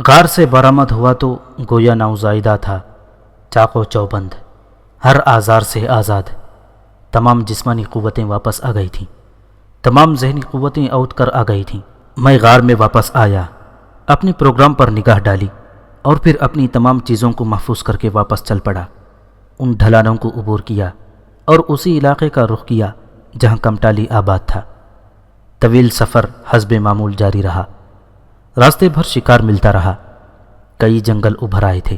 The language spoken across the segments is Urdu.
غار سے برآمد ہوا تو گویا نوزائیدہ تھا، چاق و چوبند، ہر آزار سے آزاد۔ تمام جسمانی قوتیں واپس آ گئی تھیں، تمام ذہنی قوتیں اوٹ کر آ گئی تھیں۔ میں غار میں واپس آیا، اپنے پروگرام پر نگاہ ڈالی اور پھر اپنی تمام چیزوں کو محفوظ کر کے واپس چل پڑا۔ ان ڈھلانوں کو عبور کیا اور اسی علاقے کا رخ کیا جہاں کمٹالی آباد تھا۔ طویل سفر حسب معمول جاری رہا، راستے بھر شکار ملتا رہا، کئی جنگل ابھر آئے تھے،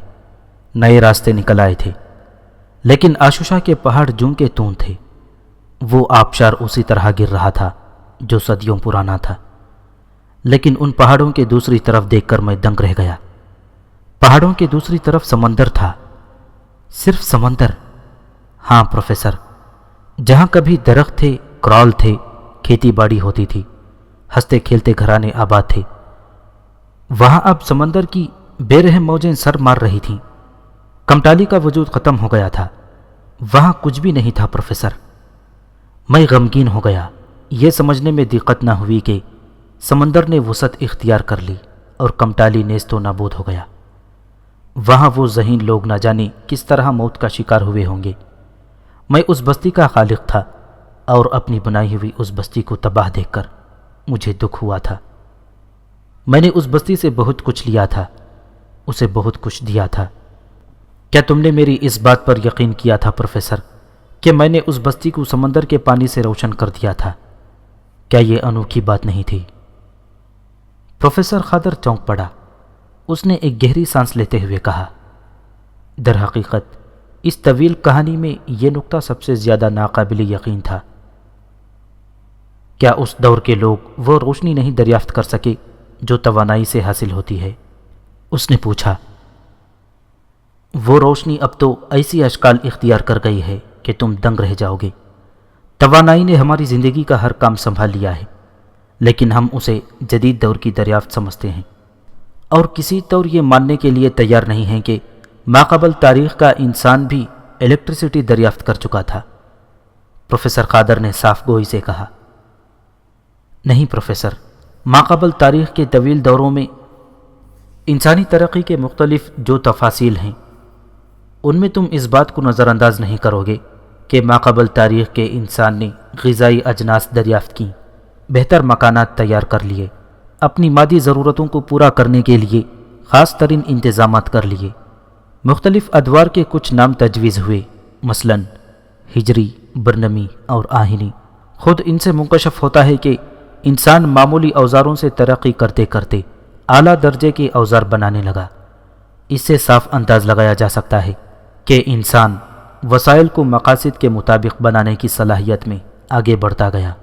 نئے راستے نکل آئے تھے، لیکن آشوشا کے پہاڑ جوں کے توں تھے۔ وہ آبشار اسی طرح گر رہا تھا جو صدیوں پرانا تھا، لیکن ان پہاڑوں کے دوسری طرف دیکھ کر میں دنگ رہ گیا۔ پہاڑوں کے دوسری طرف سمندر تھا، صرف سمندر۔ ہاں پروفیسر، جہاں کبھی درخت تھے، کرال تھے، کھیتی باڑی ہوتی تھی، ہنستے کھیلتے گھرانے آباد تھے، وہاں اب سمندر کی بے رحم موجیں سر مار رہی تھیں۔ کمٹالی کا وجود ختم ہو گیا تھا، وہاں کچھ بھی نہیں تھا پروفیسر۔ میں غمگین ہو گیا، یہ سمجھنے میں دقت نہ ہوئی کہ سمندر نے وسعت اختیار کر لی اور کمٹالی نیست و نابود ہو گیا۔ وہاں وہ ذہین لوگ نہ جانے کس طرح موت کا شکار ہوئے ہوں گے۔ میں اس بستی کا خالق تھا اور اپنی بنائی ہوئی اس بستی کو تباہ دیکھ کر مجھے دکھ ہوا تھا۔ میں نے اس بستی سے بہت کچھ لیا تھا، اسے بہت کچھ دیا تھا۔ کیا تم نے میری اس بات پر یقین کیا تھا پروفیسر کہ میں نے اس بستی کو سمندر کے پانی سے روشن کر دیا تھا؟ کیا یہ انوکھی بات نہیں تھی؟ پروفیسر خاطر چونک پڑا۔ اس نے ایک گہری سانس لیتے ہوئے کہا، در حقیقت اس طویل کہانی میں یہ نقطہ سب سے زیادہ ناقابل یقین تھا۔ کیا اس دور کے لوگ وہ روشنی نہیں دریافت کر سکے جو توانائی سے حاصل ہوتی ہے؟ اس نے پوچھا۔ وہ روشنی اب تو ایسی اشکال اختیار کر گئی ہے کہ تم دنگ رہ جاؤ گے۔ توانائی نے ہماری زندگی کا ہر کام سنبھال لیا ہے، لیکن ہم اسے جدید دور کی دریافت سمجھتے ہیں اور کسی طور یہ ماننے کے لیے تیار نہیں ہیں کہ ماقبل تاریخ کا انسان بھی الیکٹریسٹی دریافت کر چکا تھا۔ پروفیسر خاطر نے صاف گوئی سے کہا، نہیں پروفیسر، ماقبل تاریخ کے طویل دوروں میں انسانی ترقی کے مختلف جو تفاصیل ہیں، ان میں تم اس بات کو نظر انداز نہیں کرو گے کہ ماقبل تاریخ کے انسان نے غذائی اجناس دریافت کی، بہتر مکانات تیار کر لیے، اپنی مادی ضرورتوں کو پورا کرنے کے لیے خاص ترین انتظامات کر لیے۔ مختلف ادوار کے کچھ نام تجویز ہوئے، مثلا ہجری، برنمی اور آہنی۔ خود ان سے منکشف ہوتا ہے کہ انسان معمولی اوزاروں سے ترقی کرتے کرتے اعلیٰ درجے کے اوزار بنانے لگا۔ اس سے صاف انداز لگایا جا سکتا ہے کہ انسان وسائل کو مقاصد کے مطابق بنانے کی صلاحیت میں آگے بڑھتا گیا۔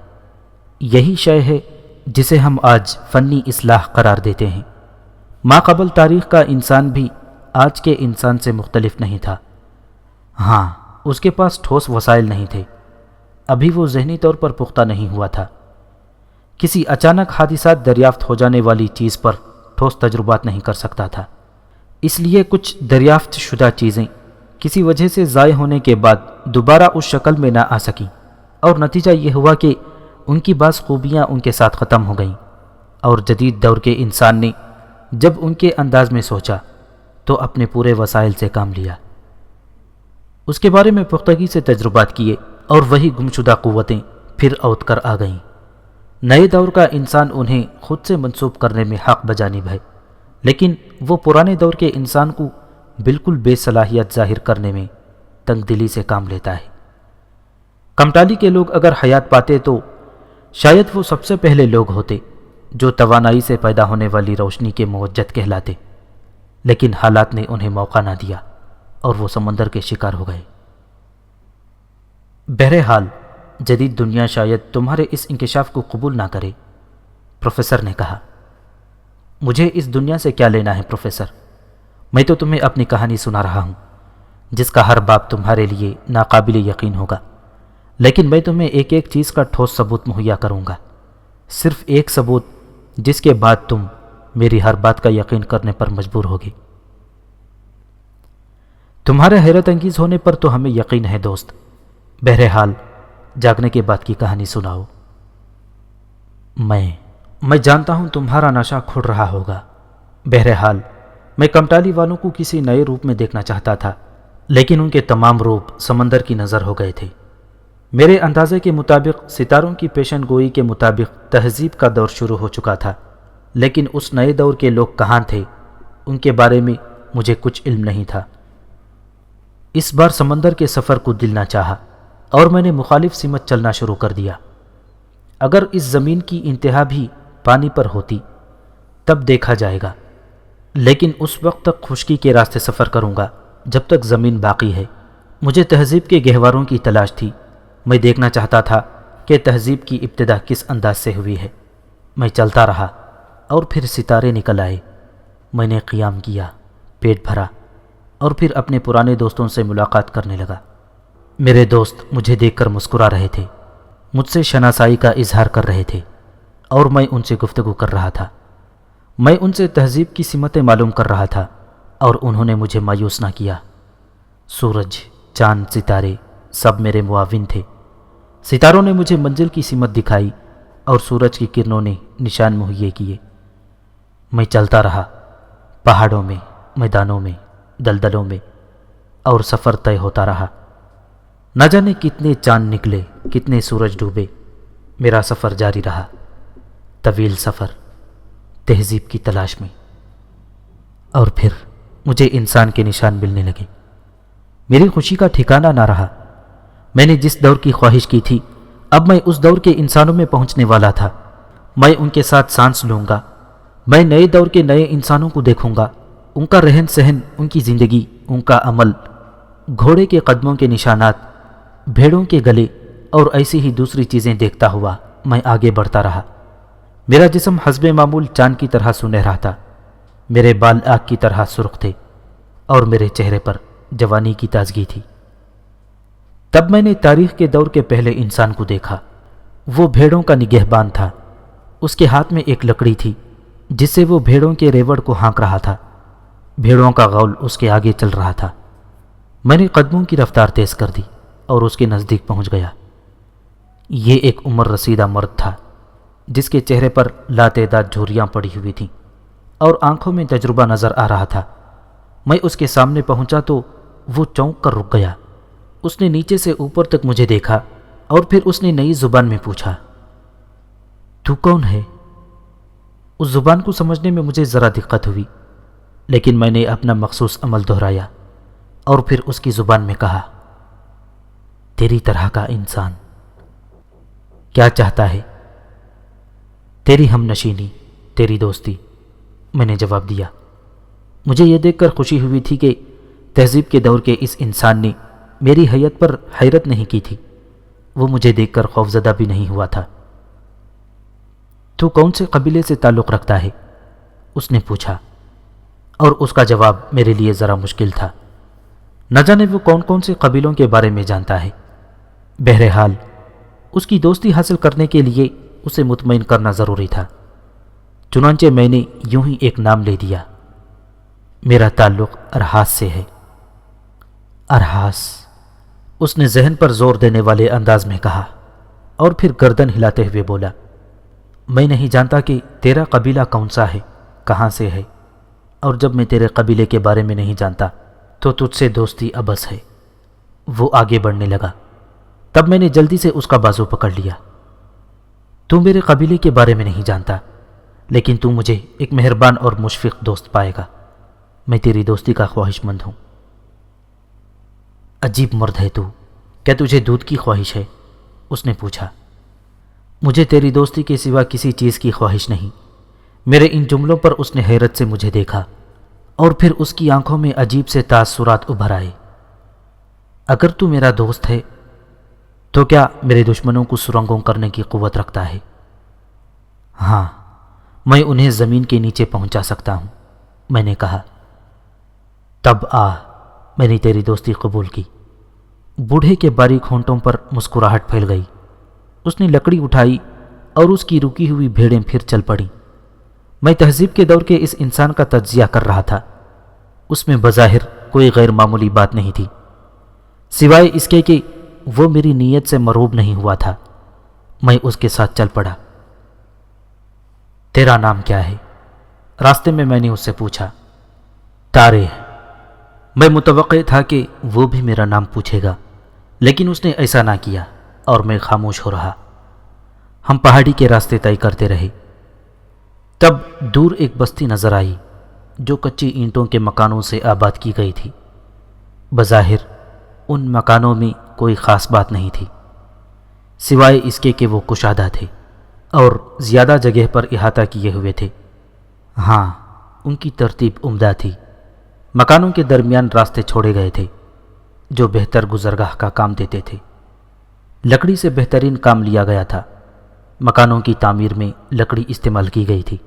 یہی شے ہے جسے ہم آج فنی اصلاح قرار دیتے ہیں۔ ماقبل تاریخ کا انسان بھی آج کے انسان سے مختلف نہیں تھا۔ ہاں، اس کے پاس ٹھوس وسائل نہیں تھے، ابھی وہ ذہنی طور پر پختہ نہیں ہوا تھا۔ کسی اچانک حادثات دریافت ہو جانے والی چیز پر ٹھوس تجربات نہیں کر سکتا تھا، اس لیے کچھ دریافت شدہ چیزیں کسی وجہ سے ضائع ہونے کے بعد دوبارہ اس شکل میں نہ آ سکیں، اور نتیجہ یہ ہوا کہ ان کی بعض خوبیاں ان کے ساتھ ختم ہو گئیں، اور جدید دور کے انسان نے جب ان کے انداز میں سوچا تو اپنے پورے وسائل سے کام لیا، اس کے بارے میں پختگی سے تجربات کیے، اور وہی گمشدہ قوتیں پھر اوت کر آ گئیں۔ نئے دور کا انسان انہیں خود سے منسوب کرنے میں حق بجانب ہے، لیکن وہ پرانے دور کے انسان کو بالکل بے صلاحیت ظاہر کرنے میں تنگ دلی سے کام لیتا ہے۔ کمٹالی کے لوگ اگر حیات پاتے تو شاید وہ سب سے پہلے لوگ ہوتے جو توانائی سے پیدا ہونے والی روشنی کے موجد کہلاتے، لیکن حالات نے انہیں موقع نہ دیا اور وہ سمندر کے شکار ہو گئے۔ بہرحال جدید دنیا شاید تمہارے اس انکشاف کو قبول نہ کرے، پروفیسر نے کہا۔ مجھے اس دنیا سے کیا لینا ہے پروفیسر؟ میں تو تمہیں اپنی کہانی سنا رہا ہوں جس کا ہر باب تمہارے لیے ناقابل یقین ہوگا، لیکن میں تمہیں ایک ایک چیز کا ٹھوس ثبوت مہیا کروں گا، صرف ایک ثبوت جس کے بعد تم میری ہر بات کا یقین کرنے پر مجبور ہوگے۔ تمہارے حیرت انگیز ہونے پر تو ہمیں یقین ہے دوست، بہرحال جاگنے کے بعد کی کہانی سناؤ۔ میں جانتا ہوں تمہارا نشہ کھل رہا ہوگا، بہرحال میں کمٹالی والوں کو کسی نئے روپ میں دیکھنا چاہتا تھا، لیکن ان کے تمام روپ سمندر کی نظر ہو گئے تھے۔ میرے اندازے کے مطابق ستاروں کی پیشن گوئی کے مطابق تہذیب کا دور شروع ہو چکا تھا، لیکن اس نئے دور کے لوگ کہاں تھے، ان کے بارے میں مجھے کچھ علم نہیں تھا۔ اس بار سمندر کے سفر کو دل نہ چاہا اور میں نے مخالف سمت چلنا شروع کر دیا۔ اگر اس زمین کی انتہا بھی پانی پر ہوتی تب دیکھا جائے گا، لیکن اس وقت تک خشکی کے راستے سفر کروں گا جب تک زمین باقی ہے۔ مجھے تہذیب کے گہواروں کی تلاش تھی۔ میں دیکھنا چاہتا تھا کہ تہذیب کی ابتدا کس انداز سے ہوئی ہے۔ میں چلتا رہا اور پھر ستارے نکل آئے۔ میں نے قیام کیا، پیٹ بھرا اور پھر اپنے پرانے دوستوں سے ملاقات کرنے لگا۔ میرے دوست مجھے دیکھ کر مسکرا رہے تھے، مجھ سے شناسائی کا اظہار کر رہے تھے اور میں ان سے گفتگو کر رہا تھا۔ میں ان سے تہذیب کی سمتیں معلوم کر رہا تھا اور انہوں نے مجھے مایوس نہ کیا۔ سورج، چاند، ستارے سب میرے معاون تھے۔ ستاروں نے مجھے منزل کی سمت دکھائی اور سورج کی کرنوں نے نشان مہیا کیے۔ میں چلتا رہا، پہاڑوں میں، میدانوں میں، دلدلوں میں، اور سفر طے ہوتا رہا۔ نہ جانے کتنے چاند نکلے، کتنے سورج ڈوبے، میرا سفر جاری رہا، طویل سفر تہذیب کی تلاش میں۔ اور پھر مجھے انسان کے نشان ملنے لگے۔ میری خوشی کا ٹھکانہ نہ رہا۔ میں نے جس دور کی خواہش کی تھی، اب میں اس دور کے انسانوں میں پہنچنے والا تھا۔ میں ان کے ساتھ سانس لوں گا۔ میں نئے دور کے نئے انسانوں کو دیکھوں گا، ان کا رہن سہن، ان کی زندگی، ان کا عمل، گھوڑے کے قدموں کے نشانات، بھیڑوں کے گلے اور ایسی ہی دوسری چیزیں دیکھتا ہوا میں آگے بڑھتا رہا۔ میرا جسم حسب معمول چاند کی طرح سنہرا تھا، میرے بال آگ کی طرح سرخ تھے اور میرے چہرے پر جوانی کی تازگی تھی۔ تب میں نے تاریخ کے دور کے پہلے انسان کو دیکھا۔ وہ بھیڑوں کا نگہبان تھا۔ اس کے ہاتھ میں ایک لکڑی تھی جس سے وہ بھیڑوں کے ریوڑ کو ہانک رہا تھا۔ بھیڑوں کا غول اس کے آگے چل رہا تھا۔ میں نے قدموں کی رفتار تیز کر دی اور اس کے نزدیک پہنچ گیا۔ یہ ایک عمر رسیدہ مرد تھا جس کے چہرے پر لاتعداد جھریاں پڑی ہوئی تھیں اور آنکھوں میں تجربہ نظر آ رہا تھا۔ میں اس کے سامنے پہنچا تو وہ چونک کر رک گیا۔ اس نے نیچے سے اوپر تک مجھے دیکھا اور پھر اس نے نئی زبان میں پوچھا، تو کون ہے؟ اس زبان کو سمجھنے میں مجھے ذرا دقت ہوئی، لیکن میں نے اپنا مخصوص عمل دہرایا اور پھر اس کی زبان میں کہا، تیری طرح کا انسان۔ کیا چاہتا ہے؟ تیری ہم نشینی، تیری دوستی، میں نے جواب دیا۔ مجھے یہ دیکھ کر خوشی ہوئی تھی کہ تہذیب کے دور کے اس انسان نے میری حیت پر حیرت نہیں کی تھی۔ وہ مجھے دیکھ کر خوفزدہ بھی نہیں ہوا تھا۔ تو کون سے قبیلے سے تعلق رکھتا ہے؟ اس نے پوچھا، اور اس کا جواب میرے لیے ذرا مشکل تھا۔ نہ جانے وہ کون کون سے قبیلوں کے بارے میں جانتا ہے۔ بہرحال اس کی دوستی حاصل کرنے کے لیے اسے مطمئن کرنا ضروری تھا، چنانچہ میں نے یوں ہی ایک نام لے دیا، میرا تعلق ارحاس سے ہے۔ ارحاس، اس نے ذہن پر زور دینے والے انداز میں کہا اور پھر گردن ہلاتے ہوئے بولا، میں نہیں جانتا کہ تیرا قبیلہ کون سا ہے، کہاں سے ہے، اور جب میں تیرے قبیلے کے بارے میں نہیں جانتا تو تجھ سے دوستی ابس ہے۔ وہ آگے بڑھنے لگا، تب میں نے جلدی سے اس کا بازو پکڑ لیا۔ تو میرے قبیلے کے بارے میں نہیں جانتا، لیکن تو مجھے ایک مہربان اور مشفق دوست پائے گا۔ میں تیری دوستی کا خواہش مند ہوں۔ عجیب مرد ہے تو، کیا تجھے دودھ کی خواہش ہے؟ اس نے پوچھا۔ مجھے تیری دوستی کے سوا کسی چیز کی خواہش نہیں۔ میرے ان جملوں پر اس نے حیرت سے مجھے دیکھا اور پھر اس کی آنکھوں میں عجیب سے تاثرات ابھر آئے۔ اگر تو میرا دوست ہے تو کیا میرے دشمنوں کو سرنگوں کرنے کی قوت رکھتا ہے؟ ہاں، میں انہیں زمین کے نیچے پہنچا سکتا ہوں، میں نے کہا۔ تب میں نے تیری دوستی قبول کی۔ بوڑھے کے باریک ہونٹوں پر مسکراہٹ پھیل گئی۔ اس نے لکڑی اٹھائی اور اس کی رکی ہوئی بھیڑیں پھر چل پڑیں۔ میں تہذیب کے دور کے اس انسان کا تجزیہ کر رہا تھا۔ اس میں بظاہر کوئی غیر معمولی بات نہیں تھی، سوائے اس کے کہ وہ میری نیت سے مرعوب نہیں ہوا تھا۔ میں اس کے ساتھ چل پڑا۔ تیرا نام کیا ہے؟ راستے میں نے اس سے پوچھا۔ طارح۔ میں متوقع تھا کہ وہ بھی میرا نام پوچھے گا، لیکن اس نے ایسا نہ کیا اور میں خاموش ہو رہا۔ ہم پہاڑی کے راستے طے کرتے رہے۔ تب دور ایک بستی نظر آئی جو کچی اینٹوں کے مکانوں سے آباد کی گئی تھی۔ بظاہر ان مکانوں میں کوئی خاص بات نہیں تھی، سوائے اس کے کہ وہ کشادہ تھے اور زیادہ جگہ پر احاطہ کیے ہوئے تھے۔ ہاں، ان کی ترتیب عمدہ تھی۔ مکانوں کے درمیان راستے چھوڑے گئے تھے جو بہتر گزرگاہ کا کام دیتے تھے۔ لکڑی سے بہترین کام لیا گیا تھا۔ مکانوں کی تعمیر میں لکڑی استعمال کی گئی تھی۔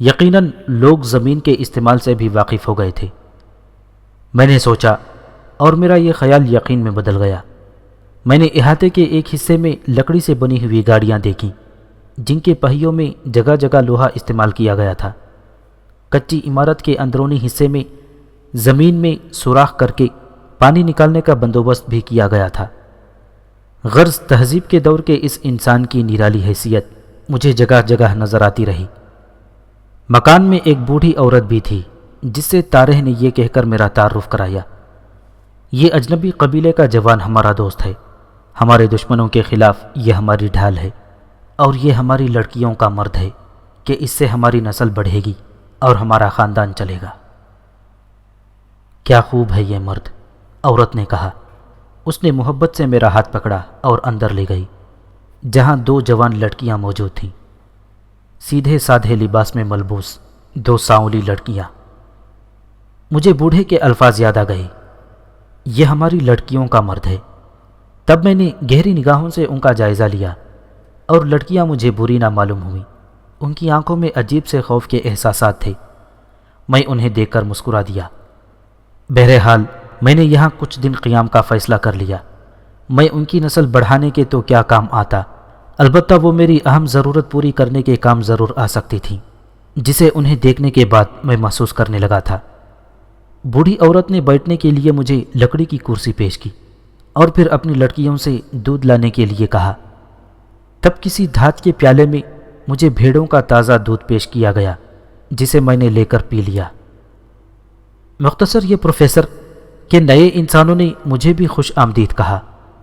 یقیناً لوگ زمین کے استعمال سے بھی واقف ہو گئے تھے۔ میں نے سوچا اور میرا یہ خیال یقین میں بدل گیا۔ میں نے احاطے کے ایک حصے میں لکڑی سے بنی ہوئی گاڑیاں دیکھیں جن کے پہیوں میں جگہ جگہ لوہا استعمال کیا گیا تھا۔ کچی عمارت کے اندرونی حصے میں زمین میں سوراخ کر کے پانی نکالنے کا بندوبست بھی کیا گیا تھا۔ غرض تہذیب کے دور کے اس انسان کی نرالی حیثیت مجھے جگہ جگہ نظر آتی رہی۔ مکان میں ایک بوڑھی عورت بھی تھی جس سے طارح نے یہ کہہ کر میرا تعارف کرایا، یہ اجنبی قبیلے کا جوان ہمارا دوست ہے، ہمارے دشمنوں کے خلاف یہ ہماری ڈھال ہے، اور یہ ہماری لڑکیوں کا مرد ہے کہ اس سے ہماری نسل بڑھے گی اور ہمارا خاندان چلے گا۔ کیا خوب ہے یہ مرد، عورت نے کہا۔ اس نے محبت سے میرا ہاتھ پکڑا اور اندر لے گئی، جہاں دو جوان لڑکیاں موجود تھیں، سیدھے سادھے لباس میں ملبوس دو سانولی لڑکیاں۔ مجھے بوڑھے کے الفاظ یاد آ گئے، یہ ہماری لڑکیوں کا مرد ہے۔ تب میں نے گہری نگاہوں سے ان کا جائزہ لیا اور لڑکیاں مجھے بری نہ معلوم ہوئیں۔ ان کی آنکھوں میں عجیب سے خوف کے احساسات تھے۔ میں انہیں دیکھ کر مسکرا دیا۔ بہرحال میں نے یہاں کچھ دن قیام کا فیصلہ کر لیا۔ میں ان کی نسل بڑھانے کے تو کیا کام آتا، البتہ وہ میری اہم ضرورت پوری کرنے کے کام ضرور آ سکتی تھی، جسے انہیں دیکھنے کے بعد میں محسوس کرنے لگا تھا۔ بوڑھی عورت نے بیٹھنے کے لیے مجھے لکڑی کی کرسی پیش کی اور پھر اپنی لڑکیوں سے دودھ لانے کے لیے کہا۔ تب کسی دھات کے پیالے میں مجھے بھیڑوں کا تازہ دودھ پیش کیا گیا جسے میں نے لے کر پی لیا۔ مختصر یہ پروفیسر کہ نئے انسانوں نے مجھے بھی خوش آمدید کہا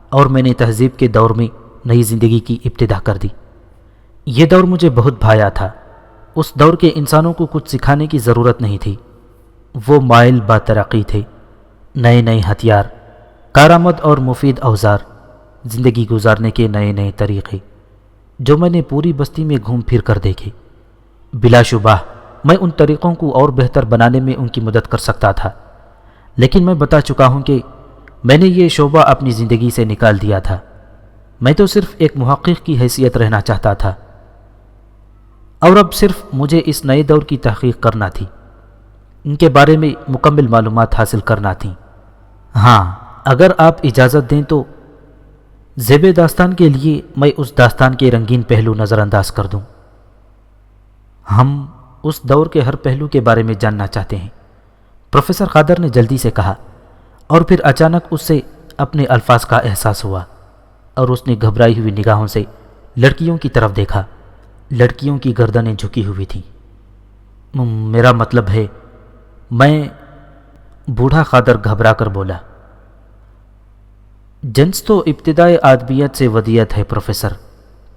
اور میں نے تہذیب کے دور میں نئی زندگی کی ابتدا کر دی۔ یہ دور مجھے بہت بھایا تھا۔ اس دور کے انسانوں کو کچھ سکھانے کی ضرورت نہیں تھی، وہ مائل با ترقی تھے۔ نئے نئے ہتھیار، کارآمد اور مفید اوزار، زندگی گزارنے کے نئے نئے طریقے جو میں نے پوری بستی میں گھوم پھر کر دیکھے۔ بلا شبہ میں ان طریقوں کو اور بہتر بنانے میں ان کی مدد کر سکتا تھا، لیکن میں بتا چکا ہوں کہ میں نے یہ شعبہ اپنی زندگی سے نکال دیا تھا۔ میں تو صرف ایک محقق کی حیثیت رہنا چاہتا تھا، اور اب صرف مجھے اس نئے دور کی تحقیق کرنا تھی، ان کے بارے میں مکمل معلومات حاصل کرنا تھیں۔ ہاں، اگر آپ اجازت دیں تو زیب داستان کے لیے میں اس داستان کے رنگین پہلو نظر انداز کر دوں۔ ہم اس دور کے ہر پہلو کے بارے میں جاننا چاہتے ہیں، پروفیسر قادر نے جلدی سے کہا، اور پھر اچانک اس سے اپنے الفاظ کا احساس ہوا اور اس نے گھبرائی ہوئی نگاہوں سے لڑکیوں کی طرف دیکھا۔ لڑکیوں کی گردنیں جھکی ہوئی تھیں۔ میرا مطلب ہے، میں بوڑھا قادر گھبرا کر بولا۔ جنس تو ابتدائے آدمیت سے ودیت ہے پروفیسر،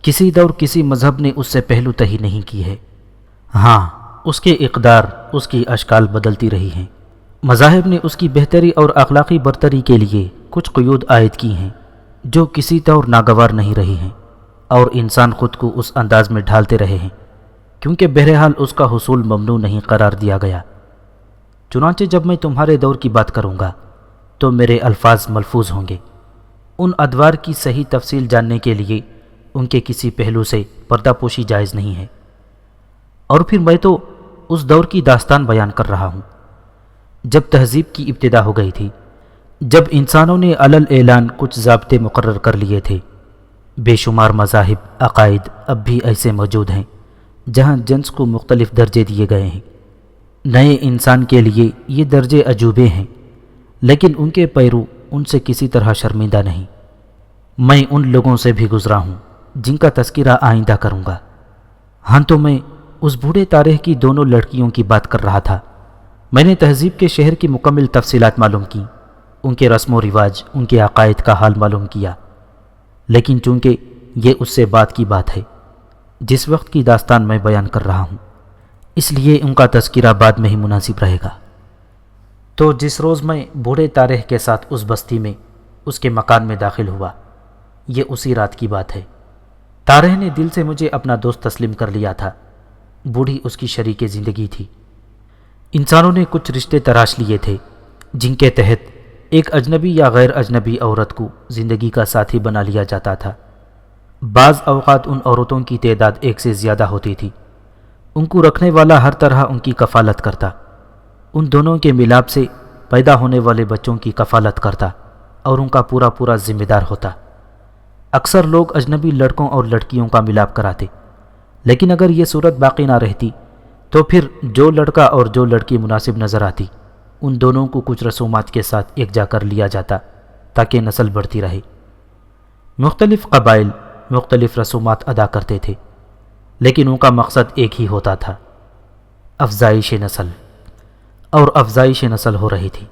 کسی دور کسی مذہب نے اس سے پہلو تہی نہیں کی ہے۔ ہاں، اس کے اقدار، اس کی اشکال بدلتی رہی ہیں۔ مذاہب نے اس کی بہتری اور اخلاقی برتری کے لیے کچھ قیود عائد کی ہیں جو کسی طور ناگوار نہیں رہی ہیں، اور انسان خود کو اس انداز میں ڈھالتے رہے ہیں کیونکہ بہرحال اس کا حصول ممنوع نہیں قرار دیا گیا۔ چنانچہ جب میں تمہارے دور کی بات کروں گا تو میرے الفاظ ملفوظ ہوں گے۔ ان ادوار کی صحیح تفصیل جاننے کے لیے ان کے کسی پہلو سے پردہ پوشی جائز نہیں ہے۔ اور پھر میں تو اس دور کی داستان بیان کر رہا ہوں جب تہذیب کی ابتدا ہو گئی تھی، جب انسانوں نے علل اعلان کچھ ضابطے مقرر کر لیے تھے۔ بے شمار مذاہب، عقائد اب بھی ایسے موجود ہیں جہاں جنس کو مختلف درجے دیے گئے ہیں۔ نئے انسان کے لیے یہ درجے عجوبے ہیں، لیکن ان کے پیرو ان سے کسی طرح شرمندہ نہیں۔ میں ان لوگوں سے بھی گزرا ہوں جن کا تذکرہ آئندہ کروں گا۔ ہاں، تو میں اس بوڑھے طارح کی دونوں لڑکیوں کی بات کر رہا تھا۔ میں نے تہذیب کے شہر کی مکمل تفصیلات معلوم کی، ان کے رسم و رواج، ان کے عقائد کا حال معلوم کیا، لیکن چونکہ یہ اس سے بعد کی بات ہے جس وقت کی داستان میں بیان کر رہا ہوں، اس لیے ان کا تذکرہ بعد میں ہی مناسب رہے گا۔ تو جس روز میں بوڑھے طارح کے ساتھ اس بستی میں اس کے مکان میں داخل ہوا، یہ اسی رات کی بات ہے۔ طارح نے دل سے مجھے اپنا دوست تسلیم کر لیا تھا، بوڑھی اس کی شریک زندگی تھی۔ انسانوں نے کچھ رشتے تراش لیے تھے جن کے تحت ایک اجنبی یا غیر اجنبی عورت کو زندگی کا ساتھی بنا لیا جاتا تھا۔ بعض اوقات ان عورتوں کی تعداد ایک سے زیادہ ہوتی تھی، ان کو رکھنے والا ہر طرح ان کی کفالت کرتا، ان دونوں کے ملاپ سے پیدا ہونے والے بچوں کی کفالت کرتا اور ان کا پورا ذمہ دار ہوتا۔ اکثر لوگ اجنبی لڑکوں اور لڑکیوں کا ملاپ کراتے، لیکن اگر یہ صورت باقی نہ رہتی تو پھر جو لڑکا اور جو لڑکی مناسب نظر آتی ان دونوں کو کچھ رسومات کے ساتھ یکجا کر لیا جاتا تاکہ نسل بڑھتی رہے۔ مختلف قبائل مختلف رسومات ادا کرتے تھے، لیکن ان کا مقصد ایک ہی ہوتا تھا، افزائش نسل، اور افزائش نسل ہو رہی تھی۔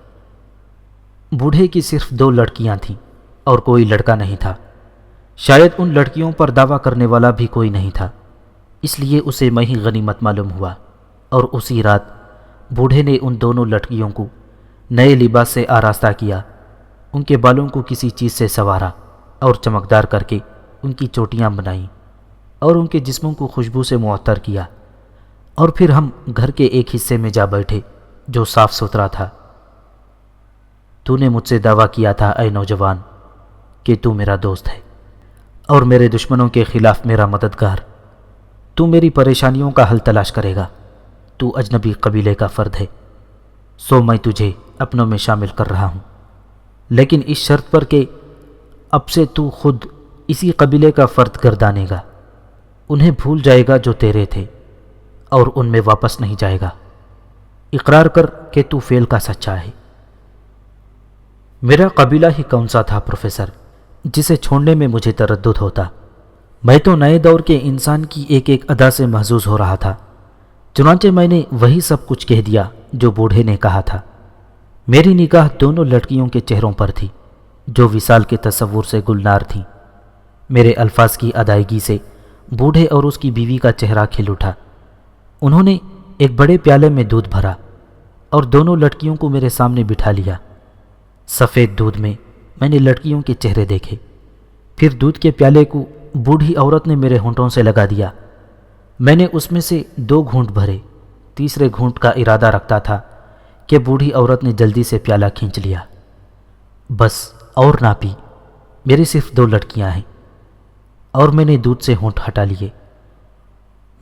بوڑھے کی صرف 2 لڑکیاں تھیں اور کوئی لڑکا نہیں تھا، شاید ان لڑکیوں پر دعویٰ کرنے والا بھی کوئی نہیں تھا، اس لیے اسے میں ہی غنیمت معلوم ہوا، اور اسی رات بوڑھے نے ان دونوں لڑکیوں کو نئے لباس سے آراستہ کیا، ان کے بالوں کو کسی چیز سے سنوارا اور چمکدار کر کے ان کی چوٹیاں بنائیں اور ان کے جسموں کو خوشبو سے معطر کیا، اور پھر ہم گھر کے ایک حصے میں جا بیٹھے جو صاف ستھرا تھا۔ تو نے مجھ سے دعویٰ کیا تھا اے نوجوان کہ تو میرا دوست ہے اور میرے دشمنوں کے خلاف میرا مددگار، تو میری پریشانیوں کا حل تلاش کرے گا، تو اجنبی قبیلے کا فرد ہے، سو میں تجھے اپنوں میں شامل کر رہا ہوں، لیکن اس شرط پر کہ اب سے تو خود اسی قبیلے کا فرد گردانے گا، انہیں بھول جائے گا جو تیرے تھے اور ان میں واپس نہیں جائے گا۔ اقرار کر کہ تو فعل کا سچا ہے۔ میرا قبیلہ ہی کون سا تھا پروفیسر جسے چھوڑنے میں مجھے تردد ہوتا؟ میں تو نئے دور کے انسان کی ایک ایک ادا سے محظوظ ہو رہا تھا، چنانچہ میں نے وہی سب کچھ کہہ دیا جو بوڑھے نے کہا تھا۔ میری نگاہ دونوں لڑکیوں کے چہروں پر تھی جو وصال کے تصور سے گلنار تھیں۔ میرے الفاظ کی ادائیگی سے بوڑھے اور اس کی بیوی کا چہرہ کھل اٹھا۔ انہوں نے ایک بڑے پیالے میں دودھ بھرا اور دونوں لڑکیوں کو میرے سامنے بٹھا لیا۔ سفید دودھ میں نے لڑکیوں کے چہرے دیکھے، پھر دودھ کے پیالے کو بوڑھی عورت نے میرے ہونٹوں سے لگا دیا۔ میں نے اس میں سے 2 گھونٹ بھرے، تیسرے گھونٹ کا ارادہ رکھتا تھا کہ بوڑھی عورت نے جلدی سے پیالہ کھینچ لیا۔ بس اور نہ پی، میری صرف 2 لڑکیاں ہیں، اور میں نے دودھ سے ہونٹ ہٹا لیے۔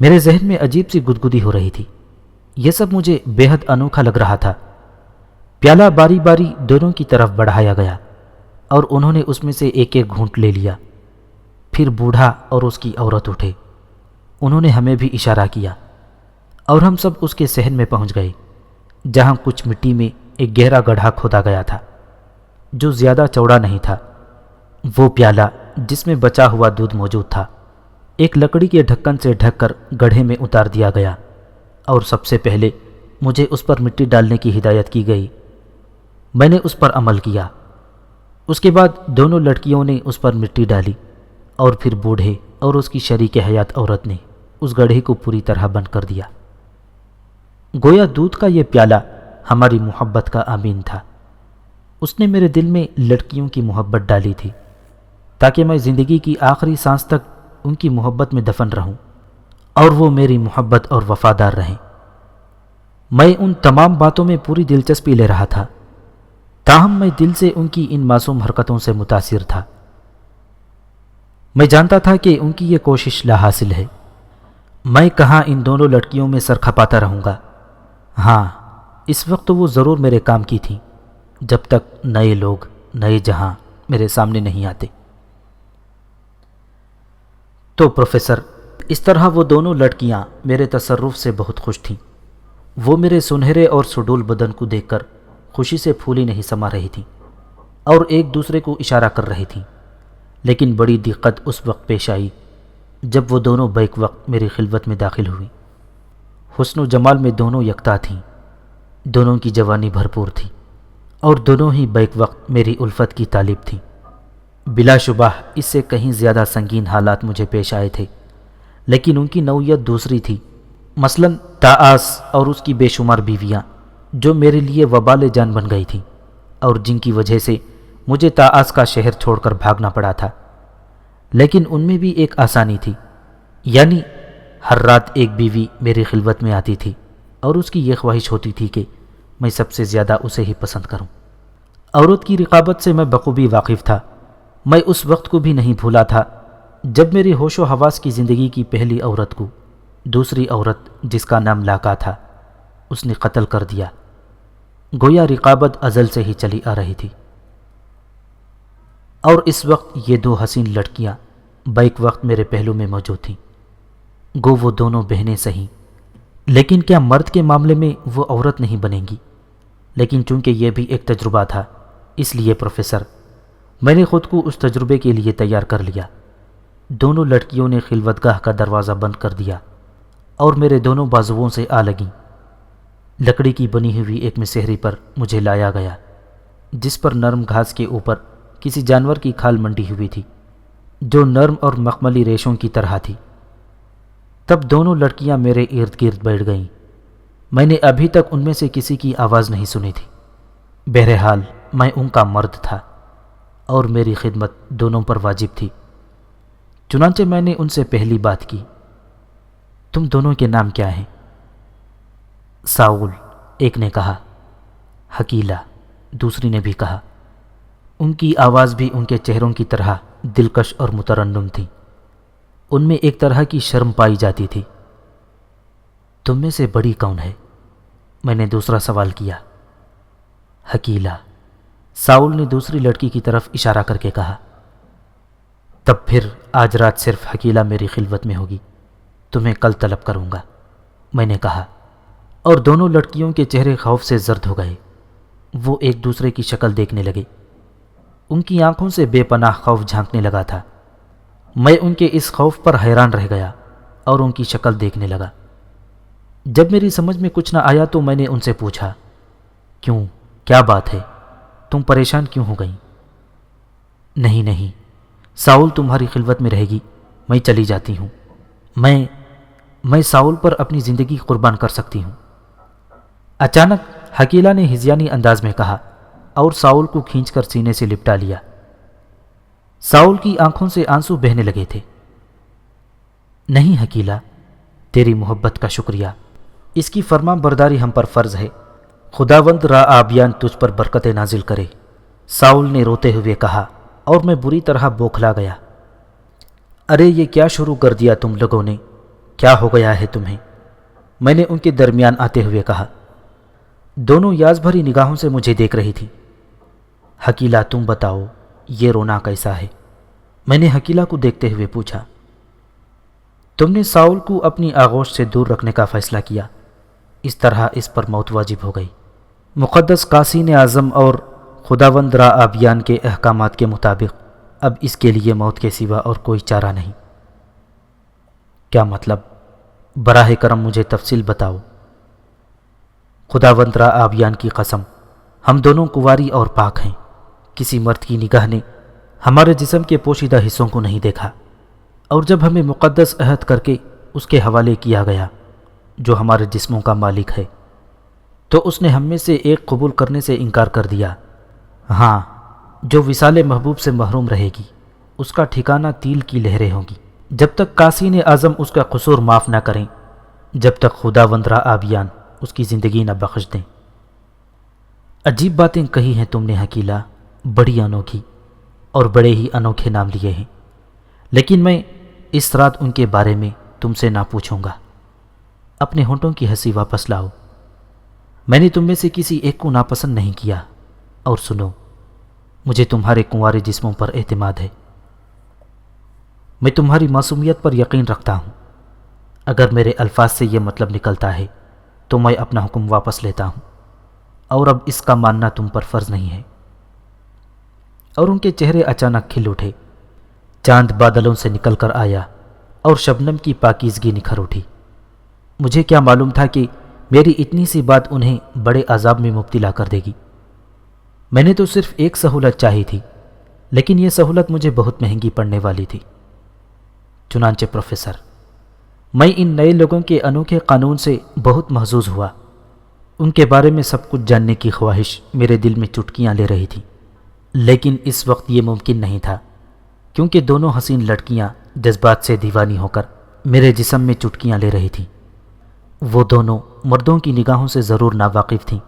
میرے ذہن میں عجیب سی گدگدی ہو رہی تھی، یہ سب مجھے بے حد انوکھا لگ رہا تھا۔ پیالہ باری باری دونوں کی طرف بڑھایا گیا اور انہوں نے اس میں سے ایک ایک گھونٹ لے لیا۔ پھر بوڑھا اور اس کی عورت اٹھے، انہوں نے ہمیں بھی اشارہ کیا اور ہم سب اس کے صحن میں پہنچ گئے جہاں کچھ مٹی میں ایک گہرا گڑھا کھودا گیا تھا جو زیادہ چوڑا نہیں تھا۔ وہ پیالہ جس میں بچا ہوا دودھ موجود تھا ایک لکڑی کے ڈھکن سے ڈھک کر گڑھے میں اتار دیا گیا، اور سب سے پہلے مجھے اس پر مٹی ڈالنے کی ہدایت کی گئی۔ میں نے اس پر عمل کیا۔ اس کے بعد دونوں لڑکیوں نے اس پر مٹی ڈالی اور پھر بوڑھے اور اس کی شریک حیات عورت نے اس گڑھے کو پوری طرح بند کر دیا۔ گویا دودھ کا یہ پیالہ ہماری محبت کا آمین تھا۔ اس نے میرے دل میں لڑکیوں کی محبت ڈالی تھی تاکہ میں زندگی کی آخری سانس تک ان کی محبت میں دفن رہوں اور وہ میری محبت اور وفادار رہیں۔ میں ان تمام باتوں میں پوری دلچسپی لے رہا تھا، تاہم میں دل سے ان کی ان معصوم حرکتوں سے متاثر تھا۔ میں جانتا تھا کہ ان کی یہ کوشش لا حاصل ہے۔ میں کہاں ان دونوں لڑکیوں میں سر کھپاتا رہوں گا؟ ہاں، اس وقت وہ ضرور میرے کام کی تھیں جب تک نئے لوگ، نئے جہاں میرے سامنے نہیں آتے۔ تو پروفیسر، اس طرح وہ دونوں لڑکیاں میرے تصرف سے بہت خوش تھیں۔ وہ میرے سنہرے اور سڈول بدن کو دیکھ کر خوشی سے پھولی نہیں سما رہی تھیں اور ایک دوسرے کو اشارہ کر رہی تھیں، لیکن بڑی دقت اس وقت پیش آئی جب وہ دونوں بیک وقت میری خلوت میں داخل ہوئیں۔ حسن و جمال میں دونوں یکتا تھیں، دونوں کی جوانی بھرپور تھی اور دونوں ہی بیک وقت میری الفت کی طالب تھیں۔ بلا شبہ اس سے کہیں زیادہ سنگین حالات مجھے پیش آئے تھے، لیکن ان کی نوعیت دوسری تھی۔ مثلاً تاآس اور اس کی بے شمار بیویاں جو میرے لیے وبال جان بن گئی تھیں اور جن کی وجہ سے مجھے تاآس کا شہر چھوڑ کر بھاگنا پڑا تھا۔ لیکن ان میں بھی ایک آسانی تھی، یعنی ہر رات ایک بیوی میری خلوت میں آتی تھی اور اس کی یہ خواہش ہوتی تھی کہ میں سب سے زیادہ اسے ہی پسند کروں۔ عورت کی رقابت سے میں بخوبی واقف تھا۔ میں اس وقت کو بھی نہیں بھولا تھا جب میری ہوش و حواس کی زندگی کی پہلی عورت کو دوسری عورت جس کا نام لاکا تھا اس نے قتل کر دیا۔ گویا رقابت ازل سے ہی چلی آ رہی تھی، اور اس وقت یہ دو حسین لڑکیاں بیک وقت میرے پہلو میں موجود تھیں۔ گو وہ دونوں بہنیں سہی، لیکن کیا مرد کے معاملے میں وہ عورت نہیں بنیں گی؟ لیکن چونکہ یہ بھی ایک تجربہ تھا، اس لیے پروفیسر میں نے خود کو اس تجربے کے لیے تیار کر لیا۔ دونوں لڑکیوں نے خلوت گاہ کا دروازہ بند کر دیا اور میرے دونوں بازوؤں سے آ لگیں۔ لکڑی کی بنی ہوئی ایک مسہری پر مجھے لایا گیا جس پر نرم گھاس کے اوپر کسی جانور کی کھال منڈی ہوئی تھی جو نرم اور مخملی ریشوں کی طرح تھی۔ تب دونوں لڑکیاں میرے ارد گرد بیٹھ گئیں۔ میں نے ابھی تک ان میں سے کسی کی آواز نہیں سنی تھی۔ بہرحال میں ان کا مرد تھا اور میری خدمت دونوں پر واجب تھی۔ چنانچہ میں نے ان سے پہلی بات کی، تم دونوں کے نام کیا ہیں؟ ساؤل ایک نے کہا، حکیلہ دوسری نے بھی کہا۔ ان کی آواز بھی ان کے چہروں کی طرح دلکش اور مترنم تھی۔ ان میں ایک طرح کی شرم پائی جاتی تھی۔ تم میں سے بڑی کون ہے؟ میں نے دوسرا سوال کیا۔ حکیلہ، ساؤل نے دوسری لڑکی کی طرف اشارہ کر کے کہا۔ تب پھر آج رات صرف حکیلہ میری خلوت میں ہوگی، تمہیں کل طلب کروں گا، میں نے کہا، اور دونوں لڑکیوں کے چہرے خوف سے زرد ہو گئے۔ وہ ایک دوسرے کی شکل دیکھنے لگے۔ ان کی آنکھوں سے بے پناہ خوف جھانکنے لگا تھا۔ میں ان کے اس خوف پر حیران رہ گیا اور ان کی شکل دیکھنے لگا۔ جب میری سمجھ میں کچھ نہ آیا تو میں نے ان سے پوچھا، کیوں، کیا بات ہے؟ تم پریشان کیوں ہو گئیں؟ نہیں، ساؤل تمہاری خلوت میں رہے گی، میں چلی جاتی ہوں۔ میں ساؤل پر اپنی زندگی قربان کر سکتی ہوں۔ اچانک حکیلہ نے ہذیانی انداز میں کہا اور ساؤل کو کھینچ کر سینے سے لپٹا لیا۔ ساؤل کی آنکھوں سے آنسو بہنے لگے تھے۔ نہیں حکیلہ، تیری محبت کا شکریہ، اس کی فرما برداری ہم پر فرض ہے۔ خداوند را آبیان تجھ پر برکتیں نازل کرے، ساؤل نے روتے ہوئے کہا، اور میں بری طرح بوکھلا گیا۔ ارے یہ کیا شروع کر دیا تم لوگوں نے؟ کیا ہو گیا ہے تمہیں؟ میں نے ان کے درمیان آتے ہوئے کہا۔ دونوں یاس بھری نگاہوں سے مجھے دیکھ رہی تھی۔ حکیلہ تم بتاؤ، یہ رونا کیسا ہے؟ میں نے حکیلہ کو دیکھتے ہوئے پوچھا۔ تم نے ساؤل کو اپنی آغوش سے دور رکھنے کا فیصلہ کیا، اس طرح اس پر موت واجب ہو گئی۔ مقدس قاسین اعظم اور خداوند را آبیان کے احکامات کے مطابق اب اس کے لیے موت کے سوا اور کوئی چارہ نہیں۔ کیا مطلب؟ براہ کرم مجھے تفصیل بتاؤ۔ خداوند را آبیان کی قسم، ہم دونوں کنواری اور پاک ہیں۔ کسی مرد کی نگاہ نے ہمارے جسم کے پوشیدہ حصوں کو نہیں دیکھا، اور جب ہمیں مقدس عہد کر کے اس کے حوالے کیا گیا جو ہمارے جسموں کا مالک ہے، تو اس نے ہم میں سے ایک قبول کرنے سے انکار کر دیا۔ ہاں، جو وصال محبوب سے محروم رہے گی اس کا ٹھکانہ تیل کی لہریں ہوں گی، جب تک قاسین اعظم اس کا قصور معاف نہ کریں، جب تک خداوند را آبیان اس کی زندگی نہ بخش دیں۔ عجیب باتیں کہی ہیں تم نے حکیلہ، بڑی انوکھی، اور بڑے ہی انوکھے نام لیے ہیں، لیکن میں اس رات ان کے بارے میں تم سے نہ پوچھوں گا۔ اپنے ہونٹوں کی ہنسی واپس لاؤ۔ میں نے تم میں سے کسی ایک کو ناپسند نہیں کیا، اور سنو، مجھے تمہارے کنوارے جسموں پر اعتماد ہے۔ میں تمہاری معصومیت پر یقین رکھتا ہوں۔ اگر میرے الفاظ سے یہ مطلب نکلتا ہے تو میں اپنا حکم واپس لیتا ہوں، اور اب اس کا ماننا تم پر فرض نہیں ہے۔ اور ان کے چہرے اچانک کھل اٹھے۔ چاند بادلوں سے نکل کر آیا اور شبنم کی پاکیزگی نکھر اٹھی۔ مجھے کیا معلوم تھا کہ میری اتنی سی بات انہیں بڑے عذاب میں مبتلا کر دے گی۔ میں نے تو صرف ایک سہولت چاہی تھی، لیکن یہ سہولت مجھے بہت مہنگی پڑنے والی تھی۔ چنانچہ پروفیسر، میں ان نئے لوگوں کے انوکھے قانون سے بہت محظوظ ہوا۔ ان کے بارے میں سب کچھ جاننے کی خواہش میرے دل میں چٹکیاں لے رہی تھی، لیکن اس وقت یہ ممکن نہیں تھا، کیونکہ دونوں حسین لڑکیاں جذبات سے دیوانی ہو کر میرے جسم میں چٹکیاں لے رہی تھیں۔ وہ دونوں مردوں کی نگاہوں سے ضرور ناواقف تھیں،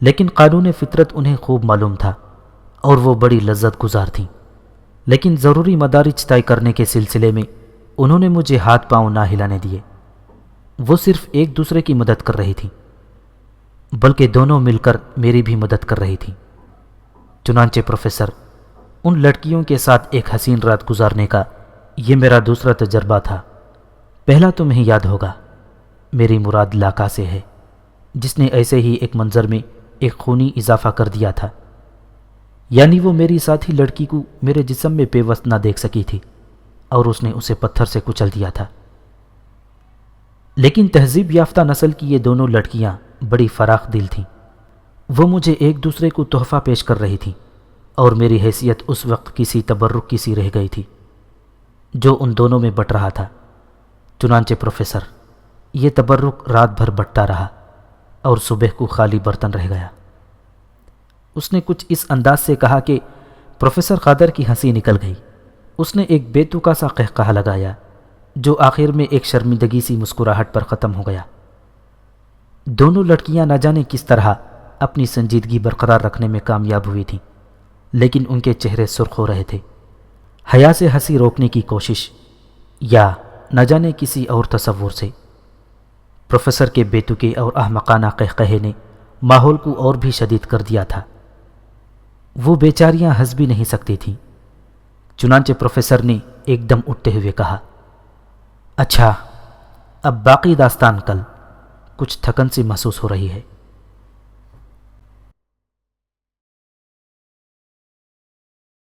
لیکن قانون فطرت انہیں خوب معلوم تھا اور وہ بڑی لذت گزار تھیں۔ لیکن ضروری مدارج طے کرنے کے سلسلے میں انہوں نے مجھے ہاتھ پاؤں نہ ہلانے دیے۔ وہ صرف ایک دوسرے کی مدد کر رہی تھیں، بلکہ دونوں مل کر میری بھی مدد کر رہی تھیں۔ چنانچہ پروفیسر، ان لڑکیوں کے ساتھ ایک حسین رات گزارنے کا یہ میرا دوسرا تجربہ تھا۔ پہلا تمہیں یاد ہوگا، میری مراد لاکا سے ہے، جس نے ایسے ہی ایک منظر میں ایک خونی اضافہ کر دیا تھا، یعنی وہ میری ساتھی لڑکی کو میرے جسم میں پیوست نہ دیکھ سکی تھی اور اس نے اسے پتھر سے کچل دیا تھا۔ لیکن تہذیب یافتہ نسل کی یہ دونوں لڑکیاں بڑی فراخ دل تھیں۔ وہ مجھے ایک دوسرے کو تحفہ پیش کر رہی تھیں اور میری حیثیت اس وقت کسی تبرک کی سی رہ گئی تھی جو ان دونوں میں بٹ رہا تھا۔ چنانچہ پروفیسر، یہ تبرک رات بھر بٹتا رہا اور صبح کو خالی برتن رہ گیا۔ اس نے کچھ اس انداز سے کہا کہ پروفیسر قادر کی ہنسی نکل گئی۔ اس نے ایک بے تکا سا قہقہہ لگایا جو آخر میں ایک شرمندگی سی مسکراہٹ پر ختم ہو گیا۔ دونوں لڑکیاں نہ جانے کس طرح اپنی سنجیدگی برقرار رکھنے میں کامیاب ہوئی تھیں، لیکن ان کے چہرے سرخ ہو رہے تھے۔ حیا سے ہنسی روکنے کی کوشش یا نہ جانے کسی اور تصور سے پروفیسر کے بے تکے اور احمقانہ قہقہے نے ماحول کو اور بھی شدید کر دیا تھا۔ وہ بیچاریاں ہنس بھی نہیں سکتی تھیں۔ چنانچہ پروفیسر نے ایک دم اٹھتے ہوئے کہا، اچھا، اب باقی داستان کل۔ کچھ تھکن سی محسوس ہو رہی ہے۔